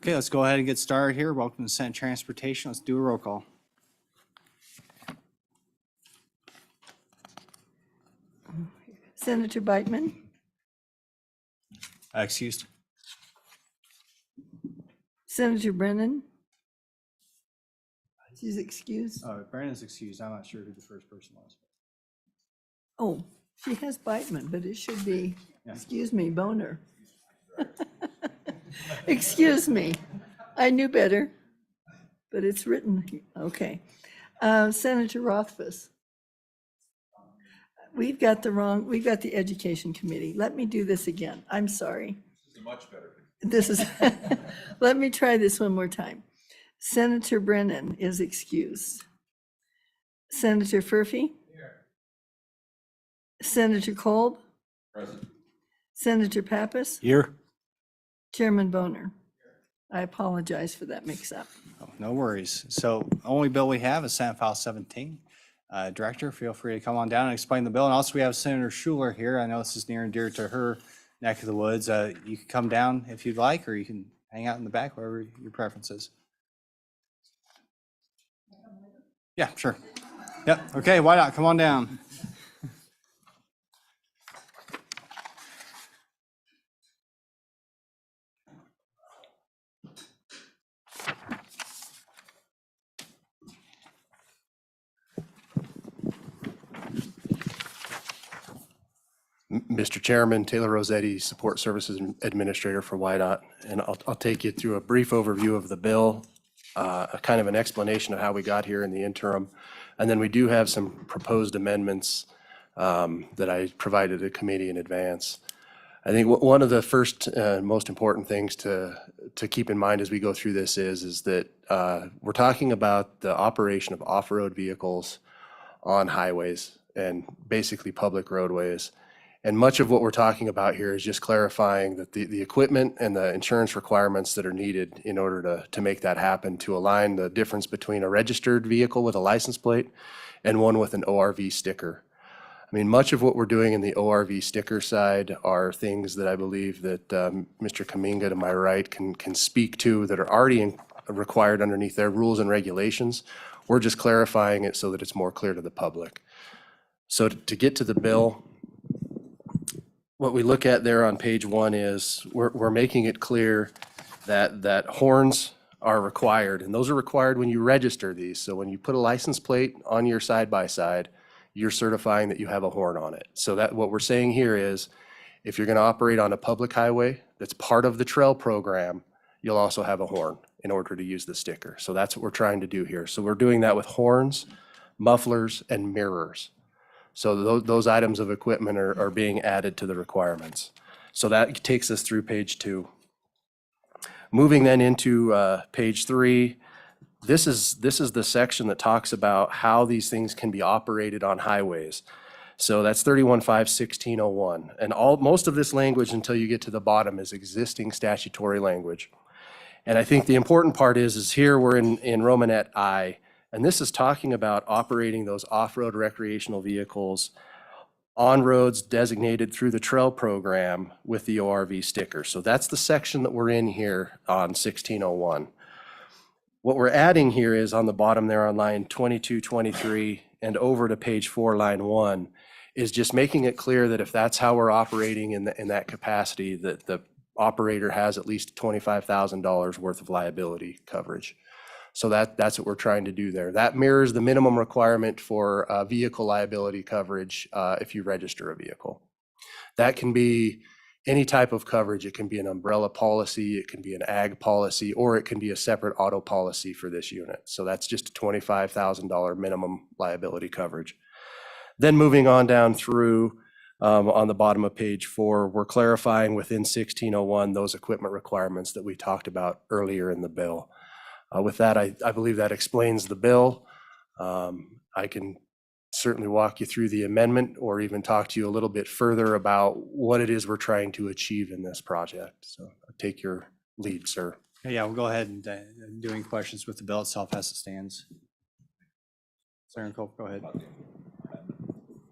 Okay, let's go ahead and get started here. Welcome to Senate Transportation. Let's do a roll call. Senator Beitman, Excused. Senator Brennan. She's excused. Brandon's excused. I'm not sure who the first person was. Oh, she has Beitman, but it should be, Yeah. excuse me, Boner. Excuse me. I knew better, but it's written, okay. Senator Rothfuss. We've got the Education Committee. Let me do this again. I'm sorry. This is much better. This is, let me try this one more time. Senator Brennan is excused. Senator Furphy? Here. Senator Kolb? Present. Senator Pappas? Here. Chairman Boner? I apologize for that mix-up. Oh, no worries. So only bill we have is Senate File 17. Director, feel free to come on down and explain the bill. And also we have Senator Schuler here. I know this is near and dear to her neck of the woods. You can come down if you'd like, or you can hang out in the back, wherever your preference is. Yeah, sure. Yep. Okay, why not? Come on down. Mr. Chairman, Taylor Rossetti, Support Services Administrator for WYDOT, and I'll take you through a brief overview of the bill, a kind of an explanation of how we got here in the interim, and then we do have some proposed amendments that I provided the committee in advance. I think one of the first most important things to keep in mind as we go through this is that we're talking about the operation of off-road vehicles on highways and basically public roadways. And much of what we're talking about here is just clarifying that the equipment and the insurance requirements that are needed in order to make that happen, to align the difference between a registered vehicle with a license plate and one with an ORV sticker. I mean, much of what we're doing in the ORV sticker side are things that I believe that Mr. Kaminga to my right can speak to that are already required underneath their rules and regulations. We're just clarifying it so that it's more clear to the public. So to get to the bill, what we look at there on page 1 is we're making it clear that horns are required, and those are required when you register these. So when you put a license plate on your side-by-side, you're certifying that you have a horn on it. So that what we're saying here is if you're going to operate on a public highway that's part of the trail program, you'll also have a horn in order to use the sticker. So that's what we're trying to do here. So we're doing that with horns, mufflers, and mirrors. So those items of equipment are being added to the requirements. So that takes us through page 2. Moving then into page 3, this is the section that talks about how these things can be operated on highways. So that's 31.5.1601. And most of this language until you get to the bottom is existing statutory language. And I think the important part is here we're in Romanet I. And this is talking about operating those off-road recreational vehicles on roads designated through the trail program with the ORV sticker. So that's the section that we're in here on 1601. What we're adding here is on the bottom there on line 22, 23, and over to page 4, line 1, is just making it clear that if that's how we're operating in that capacity, that the operator has at least $25,000 worth of liability coverage. So that's what we're trying to do there. That mirrors the minimum requirement for vehicle liability coverage if you register a vehicle. That can be any type of coverage. It can be an umbrella policy, it can be an ag policy, or it can be a separate auto policy for this unit. So that's just a $25,000 minimum liability coverage. Then moving on down through on the bottom of page 4, we're clarifying within 1601 those equipment requirements that we talked about earlier in the bill. With that, I believe that explains the bill. I can certainly walk you through the amendment or even talk to you a little bit further about what it is we're trying to achieve in this project. So I'll take your lead, sir. Yeah, we'll go ahead and do any questions with the bill itself as it stands. Senator Cole, go ahead.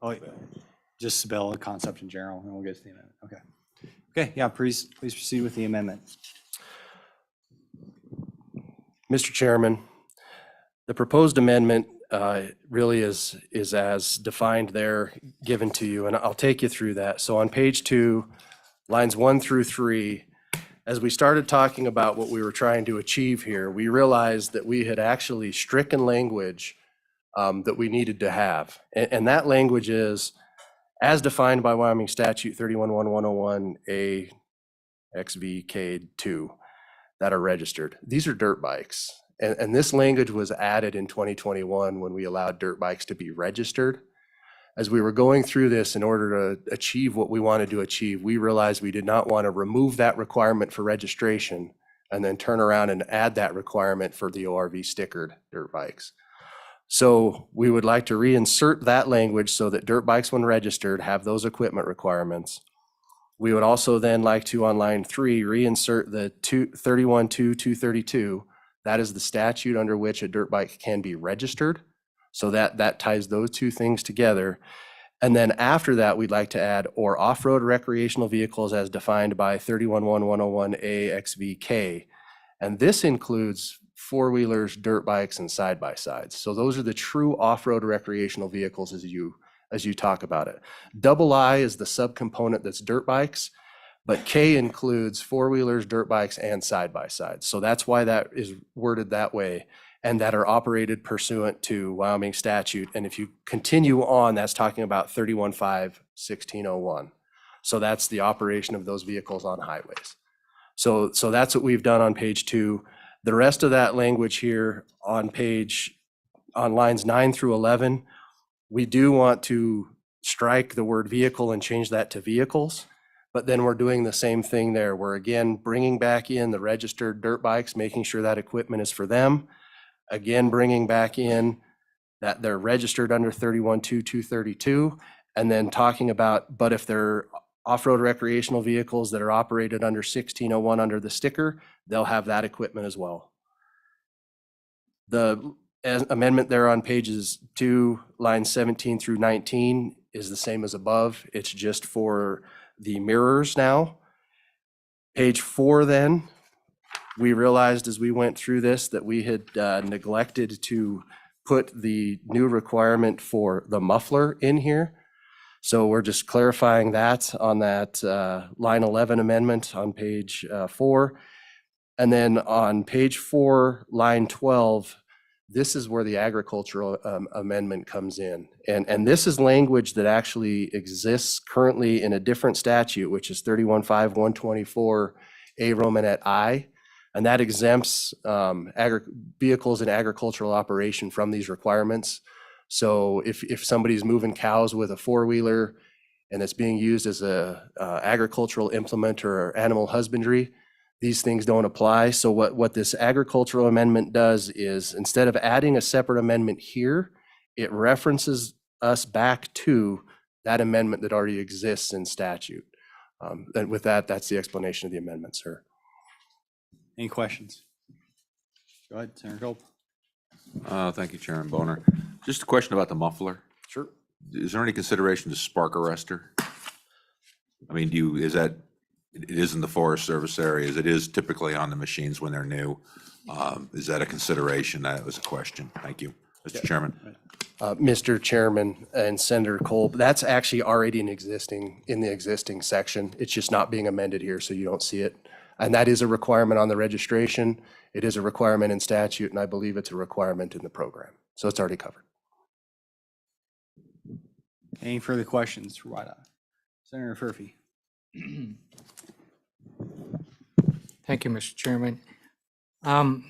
Oh, just the bill, the concept in general, and we'll get to the amendment. Okay. Okay, yeah, please proceed with the amendment. Mr. Chairman, the proposed amendment really is as defined there, given to you, and I'll take you through that. So on page 2, lines 1 through 3, as we started talking about what we were trying to achieve here, we realized that we had actually stricken language that we needed to have. And that language is, as defined by Wyoming Statute 311101A XVK2, that are registered. These are dirt bikes. And this language was added in 2021 when we allowed dirt bikes to be registered. As we were going through this in order to achieve what we wanted to achieve, we realized we did not want to remove that requirement for registration and then turn around and add that requirement for the ORV stickered dirt bikes. So we would like to reinsert that language so that dirt bikes, when registered, have those equipment requirements. We would also then like to, on line 3, reinsert the 31.2.232. That is the statute under which a dirt bike can be registered. So that ties those two things together. And then after that, we'd like to add or off-road recreational vehicles as defined by 311101A XVK. And this includes four-wheelers, dirt bikes, and side-by-sides. So those are the true off-road recreational vehicles as you talk about it. Double I is the subcomponent that's dirt bikes, but K includes four-wheelers, dirt bikes, and side-by-sides. So that's why that is worded that way, and that are operated pursuant to Wyoming statute. And if you continue on, that's talking about 31.5.1601. So that's the operation of those vehicles on highways. So that's what we've done on page 2. The rest of that language here on lines 9 through 11, we do want to strike the word vehicle and change that to vehicles. But then we're doing the same thing there. We're again bringing back in the registered dirt bikes, making sure that equipment is for them. Again, bringing back in that they're registered under 31.2.232, and then talking about, but if they're off-road recreational vehicles that are operated under 1601 under the sticker, they'll have that equipment as well. The amendment there on pages 2, lines 17 through 19 is the same as above. It's just for the mirrors now. Page 4 then, we realized as we went through this that we had neglected to put the new requirement for the muffler in here. So we're just clarifying that on that line 11 amendment on page 4. And then on page 4, line 12, this is where the agricultural amendment comes in. And this is language that actually exists currently in a different statute, which is 31.5.124 A Romanet I. And that exempts vehicles in agricultural operation from these requirements. So if somebody's moving cows with a four-wheeler and it's being used as a agricultural implement or animal husbandry, these things don't apply. So what this agricultural amendment does is, instead of adding a separate amendment here, it references us back to that amendment that already exists in statute. And with that, that's the explanation of the amendment, sir. Any questions? Go ahead, Senator Culp. Thank you, Chairman Boner. Just a question about the muffler. Sure. Is there any consideration to spark arrestor? I mean, it is in the Forest Service areas. It is typically on the machines when they're new. Is that a consideration? That was a question. Thank you, Mr. Chairman. Mr. Chairman and Senator Kolb, that's actually already in the existing section. It's just not being amended here, so you don't see it. And that is a requirement on the registration. It is a requirement in statute, and I believe it's a requirement in the program. So it's already covered. Any further questions for WYDOT? Senator Furphy. Thank you, Mr. Chairman. Want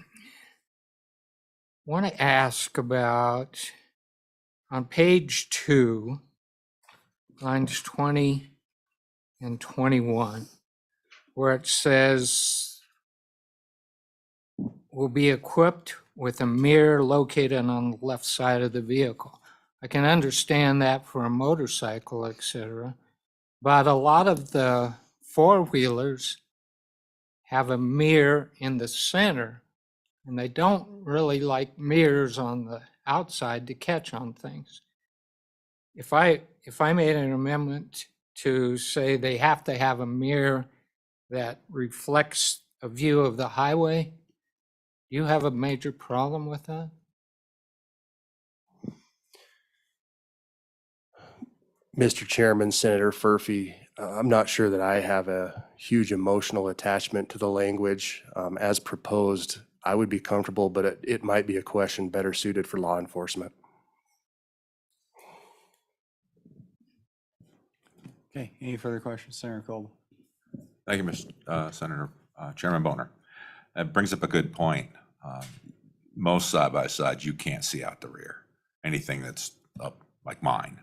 to ask about, on page 2, lines 20 and 21, where it says will be equipped with a mirror located on the left side of the vehicle. I can understand that for a motorcycle, etc. But a lot of the four-wheelers have a mirror in the center, and they don't really like mirrors on the outside to catch on things. If I made an amendment to say they have to have a mirror that reflects a view of the highway, Do you have a major problem with that? Mr. Chairman, Senator Furphy, I'm not sure that I have a huge emotional attachment to the language as proposed. I would be comfortable, but it might be a question better suited for law enforcement. Okay, any further questions, Senator Colby? Thank you, Senator Chairman Boner. That brings up a good point. Most side-by-sides, you can't see out the rear. Anything that's up like mine,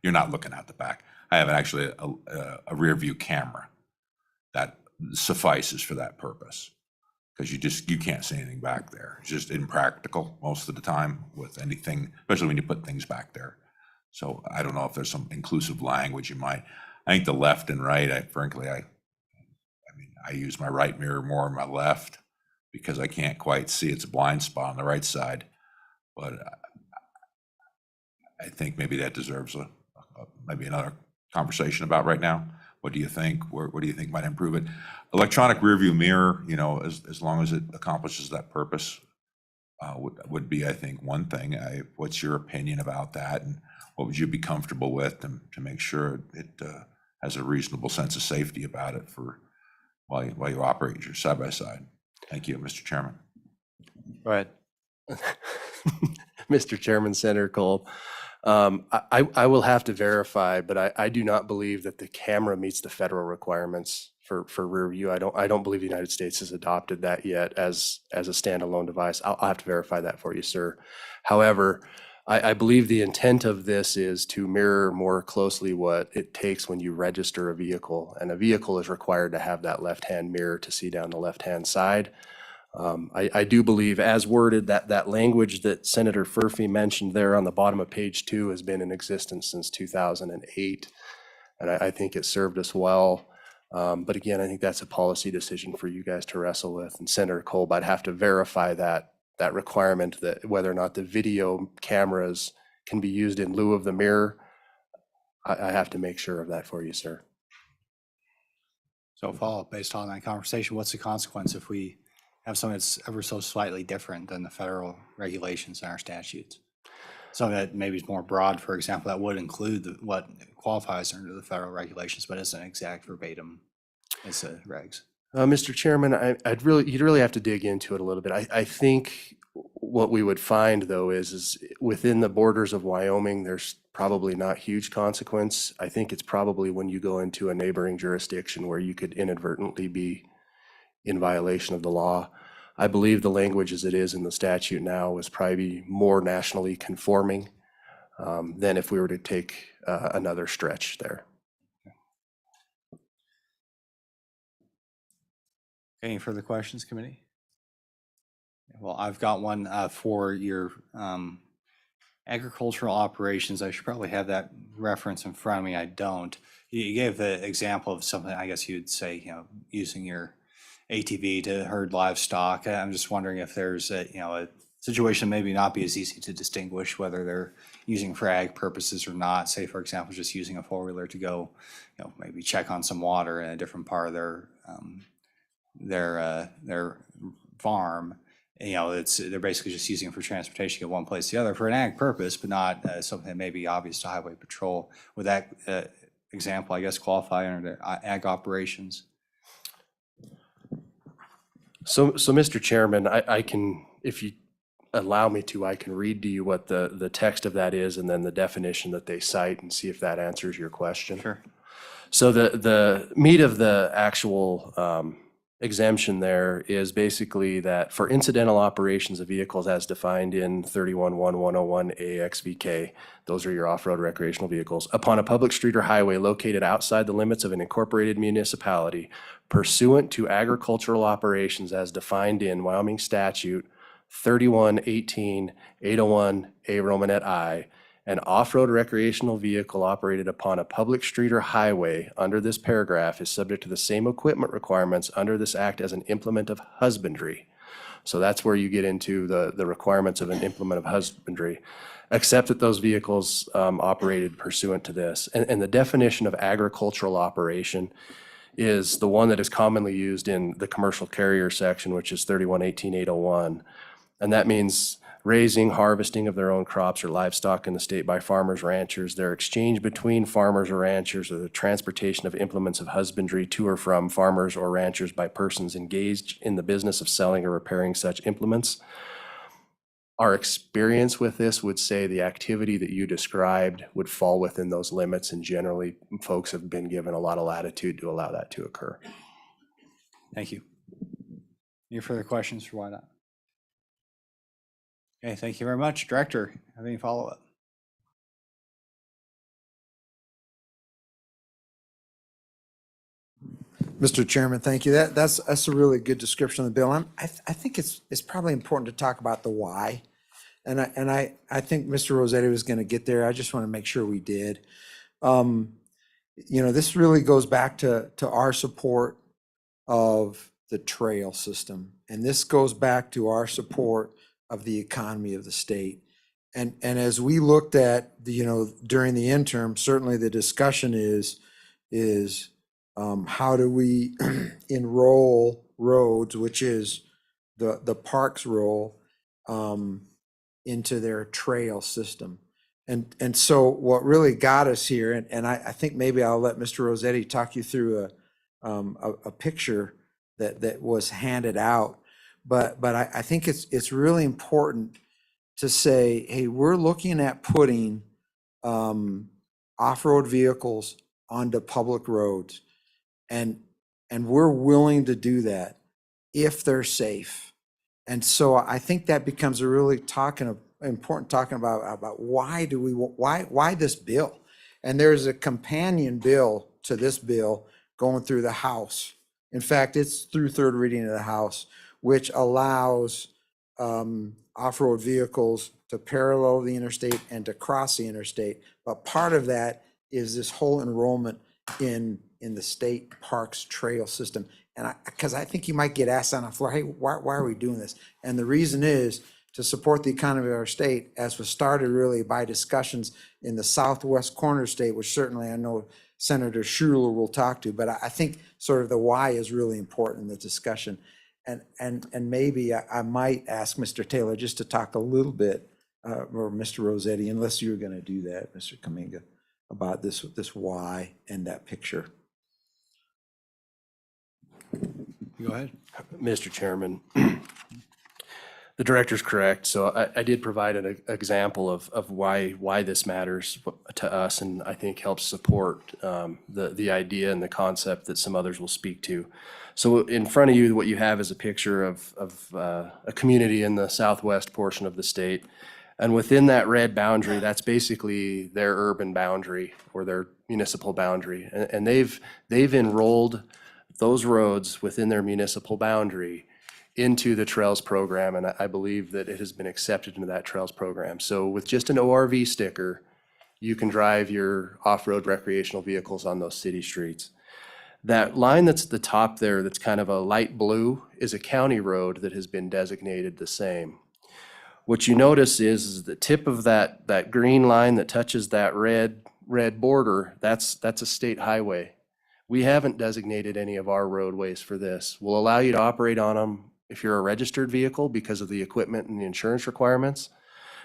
you're not looking out the back. I have actually a rear view camera that suffices for that purpose because you can't see anything back there. It's just impractical most of the time with anything, especially when you put things back there. So I don't know if there's some inclusive language you might. I think the left and right, I use my right mirror more than my left because I can't quite see. It's a blind spot on the right side. But I think maybe that deserves maybe another conversation about right now. What do you think? What do you think might improve it? Electronic rear view mirror, as long as it accomplishes that purpose, would be, I think, one thing. What's your opinion about that? And what would you be comfortable with to make sure it has a reasonable sense of safety about it for while you operate your side-by-side? Thank you, Mr. Chairman. Go ahead. Mr. Chairman, Senator Kolb, I will have to verify, but I do not believe that the camera meets the federal requirements for rear view. I don't believe the United States has adopted that yet as a standalone device. I'll have to verify that for you, sir. However, I believe the intent of this is to mirror more closely what it takes when you register a vehicle, and a vehicle is required to have that left-hand mirror to see down the left-hand side. I do believe, as worded, that language that Senator Furphy mentioned there on the bottom of page 2 has been in existence since 2008, and I think it served us well. But again, I think that's a policy decision for you guys to wrestle with. And Senator Kolb, I'd have to verify that requirement, that whether or not the video cameras can be used in lieu of the mirror. I have to make sure of that for you, sir. So follow up based on that conversation, what's the consequence if we have something that's ever so slightly different than the federal regulations and our statutes? Something that maybe is more broad, for example, that would include what qualifies under the federal regulations, but isn't exact verbatim as the regs. Mr. Chairman, you'd really have to dig into it a little bit. I think what we would find, though, is within the borders of Wyoming, there's probably not huge consequence. I think it's probably when you go into a neighboring jurisdiction where you could inadvertently be in violation of the law. I believe the language as it is in the statute now is probably more nationally conforming than if we were to take another stretch there. Any further questions, committee? Well, I've got one for your agricultural operations. I should probably have that reference in front of me. I don't. You gave the example of something, I guess you'd say, using your ATV to herd livestock. I'm just wondering if there's a situation maybe not be as easy to distinguish whether they're using for ag purposes or not. Say, for example, just using a four-wheeler to go, maybe check on some water in a different part of their farm. They're basically just using it for transportation to get one place to the other for an ag purpose, but not something that may be obvious to highway patrol. Would that example, I guess, qualify under the ag operations? So Mr. Chairman, I can, if you allow me to, I can read to you what the text of that is and then the definition that they cite and see if that answers your question. Sure. So the meat of the actual exemption there is basically that for incidental operations of vehicles as defined in 31.1.101 AXVK, those are your off-road recreational vehicles, upon a public street or highway located outside the limits of an incorporated municipality pursuant to agricultural operations as defined in Wyoming statute 31.18.801 A Romanet I, an off-road recreational vehicle operated upon a public street or highway under this paragraph is subject to the same equipment requirements under this act as an implement of husbandry. So that's where you get into the requirements of an implement of husbandry, except that those vehicles operated pursuant to this. And the definition of agricultural operation is the one that is commonly used in the commercial carrier section, which is 3118.801. And that means raising, harvesting of their own crops or livestock in the state by farmers, ranchers, their exchange between farmers or ranchers, or the transportation of implements of husbandry to or from farmers or ranchers by persons engaged in the business of selling or repairing such implements. Our experience with this would say the activity that you described would fall within those limits, and generally folks have been given a lot of latitude to allow that to occur. Thank you. Any further questions for YDOT? Okay, thank you very much. Director, have any follow-up? Mr. Chairman, thank you. That's a really good description of the bill. I think it's probably important to talk about the why. And I think Mr. Rossetti was going to get there. I just want to make sure we did. This really goes back to our support of the trail system. And this goes back to our support of the economy of the state. And as we looked at during the interim, certainly the discussion is how do we enroll roads, which is the parks role, into their trail system. And so what really got us here, and I think maybe I'll let Mr. Rossetti talk you through a picture that was handed out. But I think it's really important to say, hey, we're looking at putting off-road vehicles onto public roads. And we're willing to do that if they're safe. And so I think that becomes a really important talking about why this bill. And there's a companion bill to this bill going through the House. In fact, it's through third reading of the House, which allows off-road vehicles to parallel the interstate and to cross the interstate. But part of that is this whole enrollment in the state parks trail system. And because I think you might get asked on the floor, hey, why are we doing this? And the reason is to support the economy of our state, as was started really by discussions in the southwest corner state, which certainly I know Senator Schuler will talk to, but I think sort of the why is really important in the discussion. And maybe I might ask Mr. Taylor just to talk a little bit, or Mr. Rossetti, unless you're going to do that, Mr. Kaminga, about this why and that picture. Go ahead. Mr. Chairman, the director's correct. So I did provide an example of why this matters to us, and I think helps support the idea and the concept that some others will speak to. So in front of you, what you have is a picture of a community in the southwest portion of the state. And within that red boundary, that's basically their urban boundary or their municipal boundary. And they've enrolled those roads within their municipal boundary into the Trails program, and I believe that it has been accepted into that Trails program. So with just an ORV sticker, you can drive your off-road recreational vehicles on those city streets. That line that's at the top there, that's kind of a light blue, is a county road that has been designated the same. What you notice is the tip of that green line that touches that red border, that's a state highway. We haven't designated any of our roadways for this. We'll allow you to operate on them if you're a registered vehicle because of the equipment and the insurance requirements,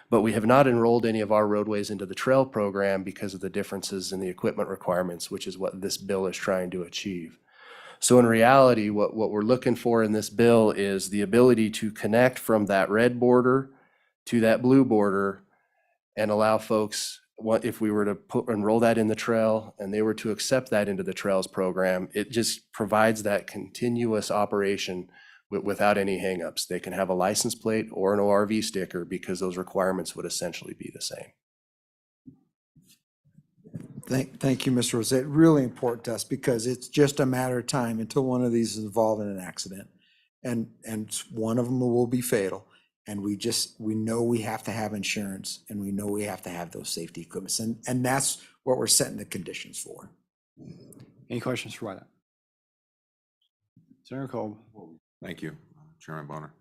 but we have not enrolled any of our roadways into the trail program because of the differences in the equipment requirements, which is what this bill is trying to achieve. So in reality, what we're looking for in this bill is the ability to connect from that red border to that blue border and allow folks, if we were to enroll that in the trail and they were to accept that into the Trails program, it just provides that continuous operation without any hangups. They can have a license plate or an ORV sticker because those requirements would essentially be the same. Thank you, Mr. Rossetti. Really important to us because it's just a matter of time until one of these is involved in an accident. And one of them will be fatal. And we know we have to have insurance and we know we have to have those safety equipments. And that's what we're setting the conditions for. Any questions for YDOT? Senator Cole. Thank you, Chairman Bonner.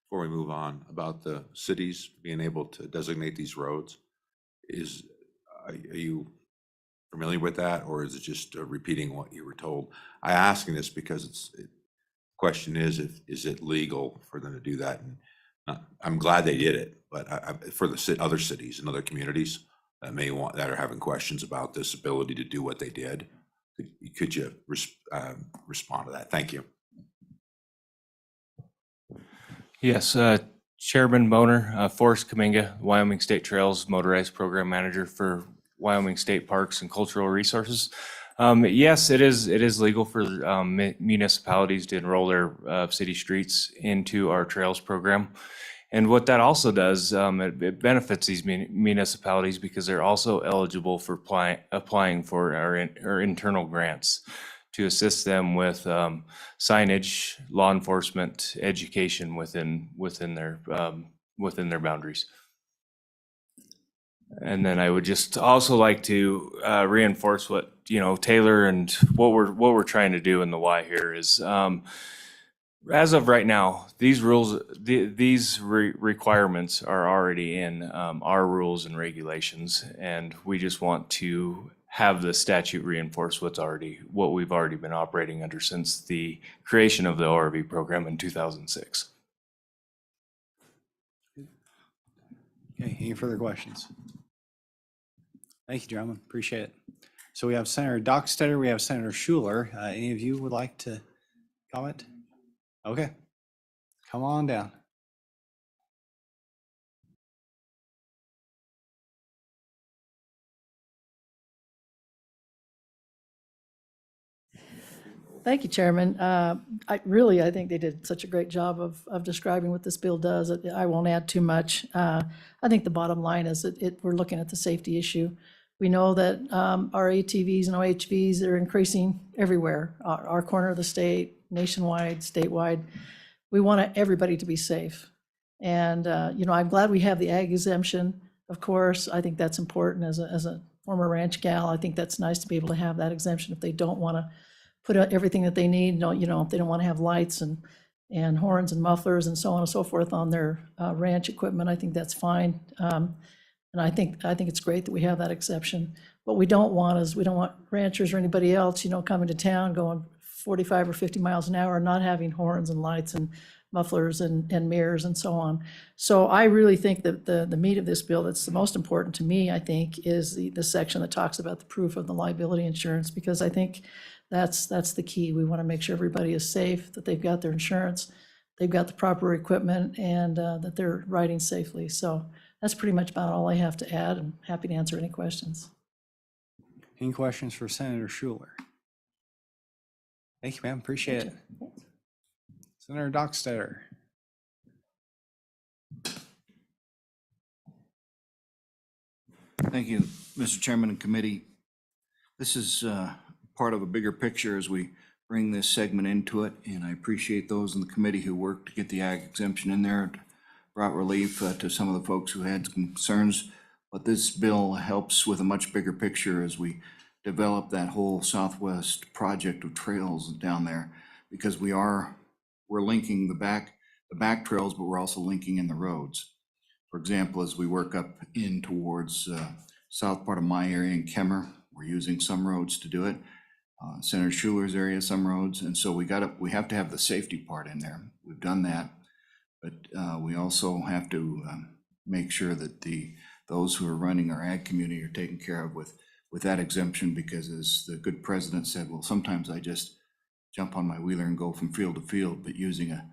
Before we move on, about the cities being able to designate these roads, are you familiar with that, or is it just repeating what you were told? I asking this because question is, is it legal for them to do that? And I'm glad they did it, but for the other cities and other communities that that are having questions about this ability to do what they did, could you respond to that? Thank you. Yes, Chairman Boner, Forrest Kaminga, Wyoming State Trails Motorized Program Manager for Wyoming State Parks and Cultural Resources. Yes, it is legal for municipalities to enroll their city streets into our trails program. And what that also does, it benefits these municipalities because they're also eligible for applying for our internal grants to assist them with signage, law enforcement, education within their boundaries. And then I would just also like to reinforce what Taylor and what we're trying to do in the why here is, as of right now, these rules, these requirements are already in our rules and regulations, and we just want to have the statute reinforce what we've already been operating under since the creation of the ORV program in 2006. Okay, any further questions? Thank you, gentlemen. Appreciate it. So we have Senator Dockstader, we have Senator Schuler. Any of you would like to comment? Okay, come on down. Thank you, Chairman. I think they did such a great job of describing what this bill does. I won't add too much. I think the bottom line is that we're looking at the safety issue. We know that our ATVs and OHVs are increasing everywhere, our corner of the state, nationwide, statewide. We want everybody to be safe. And, I'm glad we have the ag exemption. Of course, I think that's important as a former ranch gal. I think that's nice to be able to have that exemption if they don't want to put out everything that they need. If they don't want to have lights and horns and mufflers and so on and so forth on their ranch equipment, I think that's fine. And I think it's great that we have that exception. What we don't want is we don't want ranchers or anybody else, coming to town going 45 or 50 miles an hour, not having horns and lights and mufflers and mirrors and so on. So I really think that the meat of this bill that's the most important to me, I think, is the section that talks about the proof of the liability insurance, because I think that's the key. We want to make sure everybody is safe, that they've got their insurance, they've got the proper equipment, and that they're riding safely. So that's pretty much about all I have to add. I'm happy to answer any questions. Any questions for Senator Schuler? Thank you, ma'am. Appreciate it. Senator Dockstader. Thank you, Mr. Chairman and committee. This is part of a bigger picture as we bring this segment into it, and I appreciate those in the committee who worked to get the ag exemption in there. It brought relief to some of the folks who had concerns, but this bill helps with a much bigger picture as we develop that whole Southwest project of trails down there, because we're linking the back trails, but we're also linking in the roads. For example, as we work up in towards south part of my area in Kemmer, we're using some roads to do it. Senator Schuler's area, some roads, and so we have to have the safety part in there. We've done that, but we also have to make sure that those who are running our ag community are taken care of with that exemption, because as the good president said, well, sometimes I just jump on my wheeler and go from field to field, but using a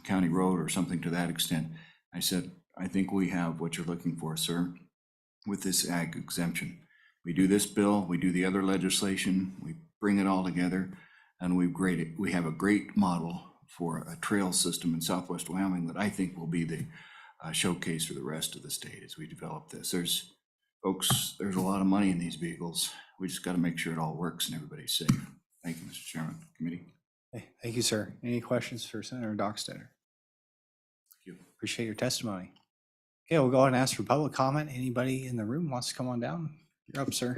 county road or something to that extent. I said, I think we have what you're looking for, sir, with this ag exemption. We do this bill, we do the other legislation, we bring it all together, and we have a great model for a trail system in Southwest Wyoming that I think will be the showcase for the rest of the state as we develop this. There's a lot of money in these vehicles. We just got to make sure it all works and everybody's safe. Thank you, Mr. Chairman, committee. Thank you, sir. Any questions for Senator Dockstader? Thank you. Appreciate your testimony. Okay, we'll go ahead and ask for public comment. Anybody in the room wants to come on down? You're up, sir.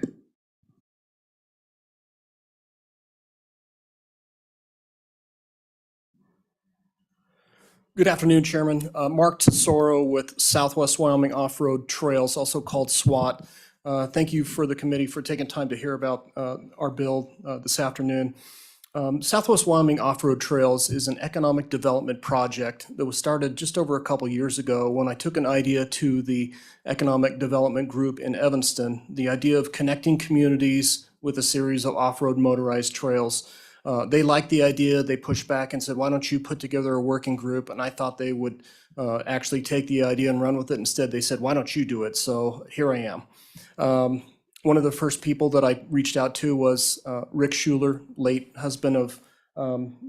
Good afternoon, Chairman. Mark Tesoro with Southwest Wyoming Off-Road Trails, also called SWAT. Thank you for the committee for taking time to hear about our bill this afternoon. Southwest Wyoming Off-Road Trails is an economic development project that was started just over a couple years ago when I took an idea to the Economic Development Group in Evanston, the idea of connecting communities with a series of off-road motorized trails. They liked the idea. They pushed back and said, why don't you put together a working group? And I thought they would actually take the idea and run with it. Instead, they said, why don't you do it? So here I am. One of the first people that I reached out to was Rick Schuler, late husband of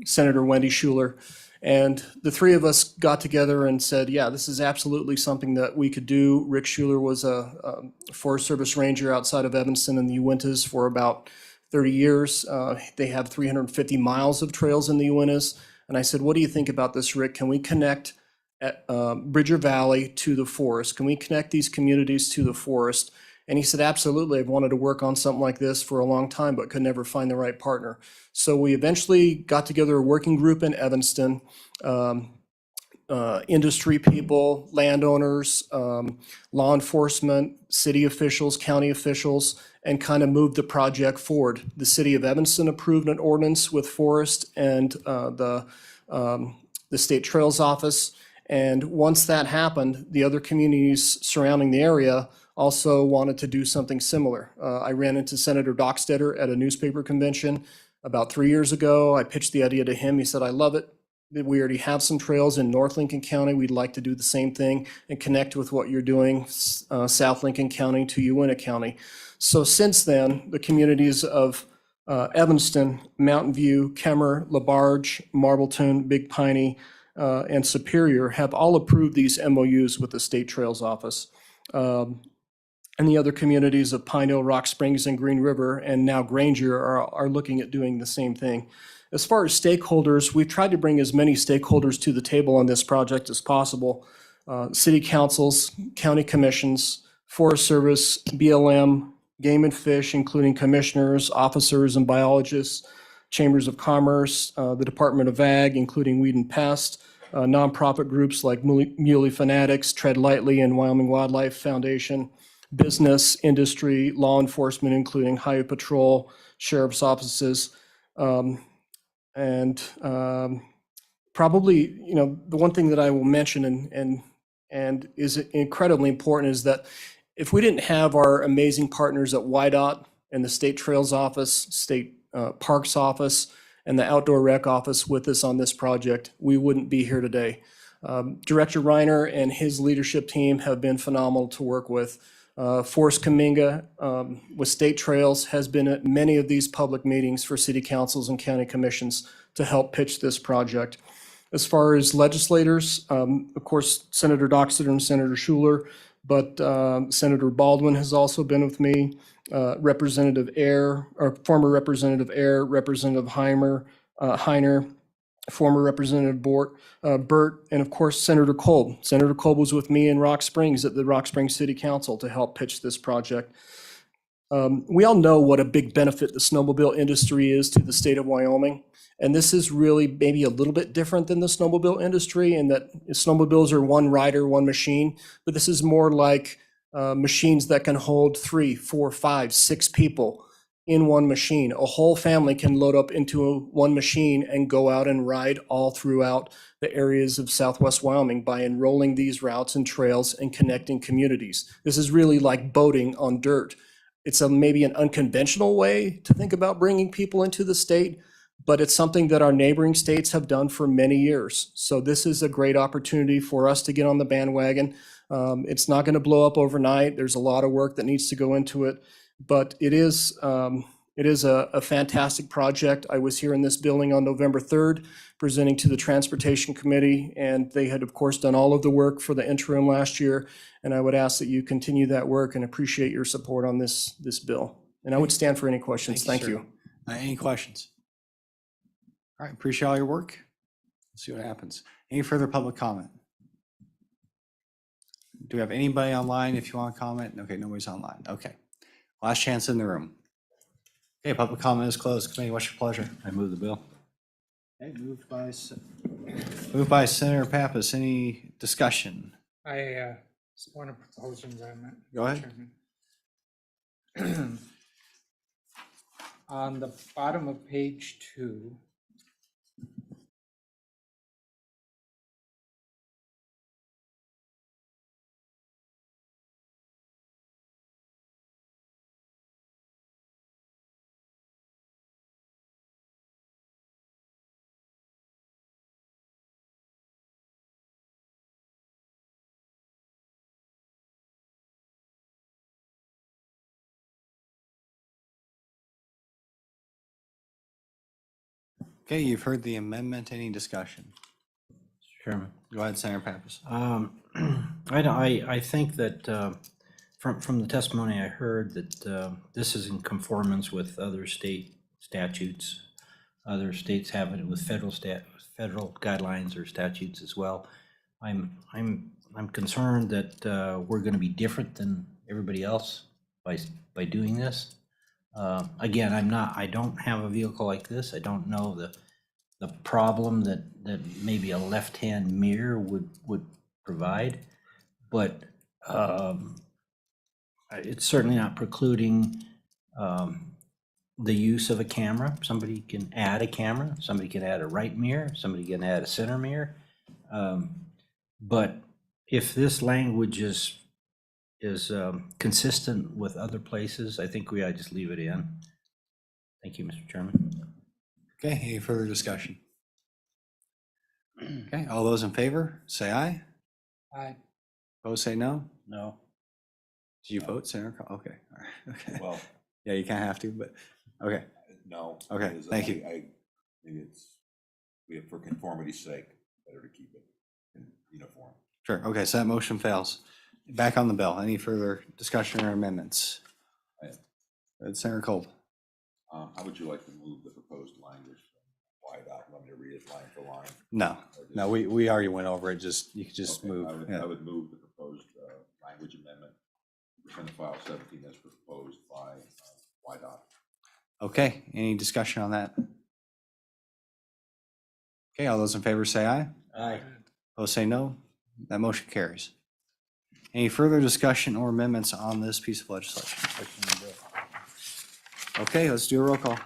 Senator Wendy Schuler. And the three of us got together and said, yeah, this is absolutely something that we could do. Rick Schuler was a Forest Service ranger outside of Evanston in the Uintas for about 30 years. They have 350 miles of trails in the Uintas. And I said, what do you think about this, Rick? Can we connect at Bridger Valley to the forest? Can we connect these communities to the forest? And he said, absolutely. I've wanted to work on something like this for a long time, but could never find the right partner. So we eventually got together a working group in Evanston, industry people, landowners, law enforcement, city officials, county officials, and kind of moved the project forward. The city of Evanston approved an ordinance with Forest and the State Trails Office. And once that happened, the other communities surrounding the area also wanted to do something similar. I ran into Senator Dockstetter at a newspaper convention about 3 years ago. I pitched the idea to him. He said, I love it. We already have some trails in North Lincoln County. We'd like to do the same thing and connect with what you're doing, South Lincoln County to Uintah County. So since then, the communities of Evanston, Mountain View, Kemmer, LaBarge, Marbleton, Big Piney, and Superior have all approved these MOUs with the State Trails Office. And the other communities of Pine Hill, Rock Springs, and Green River, and now Granger are looking at doing the same thing. As far as stakeholders, we've tried to bring as many stakeholders to the table on this project as possible. City councils, county commissions, Forest Service, BLM, Game and Fish, including commissioners, officers, and biologists, chambers of commerce, the Department of Ag, including Weed and Pest, nonprofit groups like Muley Fanatics, Tread Lightly, and Wyoming Wildlife Foundation, business, industry, law enforcement, including Highway Patrol, sheriff's offices, and probably, the one thing that I will mention and is incredibly important is that if we didn't have our amazing partners at WYDOT and the State Trails Office, State Parks Office, and the Outdoor Rec Office with us on this project, we wouldn't be here today. Director Reiner and his leadership team have been phenomenal to work with. Forrest Kaminga with State Trails has been at many of these public meetings for city councils and county commissions to help pitch this project. As far as legislators, of course, Senator Dockstetter and Senator Schuler, but Senator Baldwin has also been with me, Representative Ayer, or former Representative Ayer, Representative Heiner, former Representative Burt, and of course, Senator Kolb. Senator Kolb was with me in Rock Springs at the Rock Springs City Council to help pitch this project. We all know what a big benefit the snowmobile industry is to the state of Wyoming. And this is really maybe a little bit different than the snowmobile industry in that snowmobiles are one rider, one machine, but this is more like machines that can hold 3, 4, 5, 6 people in one machine. A whole family can load up into one machine and go out and ride all throughout the areas of Southwest Wyoming by enrolling these routes and trails and connecting communities. This is really like boating on dirt. It's maybe an unconventional way to think about bringing people into the state, but it's something that our neighboring states have done for many years. So this is a great opportunity for us to get on the bandwagon. It's not going to blow up overnight. There's a lot of work that needs to go into it, but it is a fantastic project. I was here in this building on November 3rd, presenting to the Transportation Committee, and they had, of course, done all of the work for the interim last year. And I would ask that you continue that work and appreciate your support on this bill. And I would stand for any questions. Thank sir. you. Any questions? All right, appreciate all your work. Let's see what happens. Any further public comment? Do we have anybody online if you want to comment? Okay, nobody's online. Okay. Last chance in the room. Okay, public comment is closed. Committee, what's your pleasure? I move the bill. Okay, moved by Senator Pappas. Any discussion? I want to propose an amendment. Go ahead. Chairman. On the bottom of page 2, Okay, you've heard the amendment. Any discussion? Chairman. Go ahead, Senator Pappas. I think that from the testimony I heard that this is in conformance with other state statutes. Other states have it with federal guidelines or statutes as well. I'm concerned that we're going to be different than everybody else by doing this. Again, I don't have a vehicle like this. I don't know the problem that maybe a left-hand mirror would provide, but it's certainly not precluding the use of a camera. Somebody can add a camera, somebody can add a right mirror, somebody can add a center mirror. But if this language is consistent with other places, I think we ought to just leave it in. Thank you, Mr. Chairman. Okay, any further discussion? Okay, all those in favor, say aye. I Opposed, say no. No. Did you vote, Senator? Okay, all right, okay. Well, Yeah, you can't have to, but, okay. no. Okay, because thank you. Maybe for conformity's sake, better to keep it uniform. Sure, okay, so that motion fails. Back on the bill. Any further discussion or amendments? Aye. Go ahead, Senator Kolb. How would you like to move the proposed language from YDOT? Want me to read it line for line? No, we already went over it, just, you could just Okay, move. I would move the proposed language amendment, Senate File 17 as proposed by YDOT. Okay, any discussion on that? Okay, all those in favor say aye. Aye. Opposed, say no. That motion carries. Any further discussion or amendments on this piece of legislation? Okay, let's do a roll call.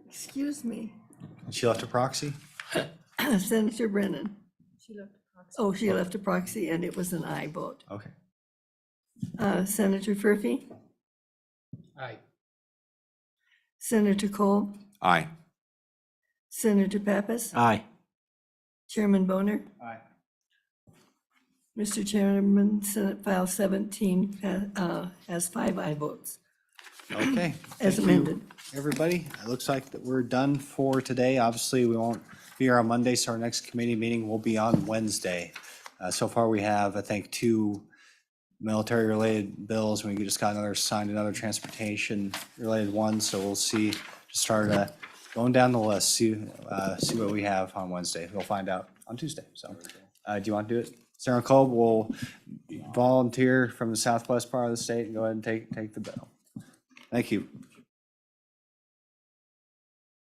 Excuse me. She left a proxy? Senator Brennan. Oh, she left a proxy and it was an aye vote. Okay. Senator Furphy, Aye. Senator Cole, Aye. Senator Pappas, Aye. Chairman Boner. Aye. Mr. Chairman, Senate File 17 has 5 aye votes, Okay. as thank you, amended. Everybody, it looks like that we're done for today. Obviously, we won't be here on Monday, so our next committee meeting will be on Wednesday. So far, we have, I think, 2 military-related bills. We just got signed another transportation-related one, so we'll see, just start going down the list, see what we have on Wednesday. We'll find out on Tuesday, so. Do you want to do it? Sarah Kolb will volunteer from the southwest part of the state and go ahead and take the bill. Thank you.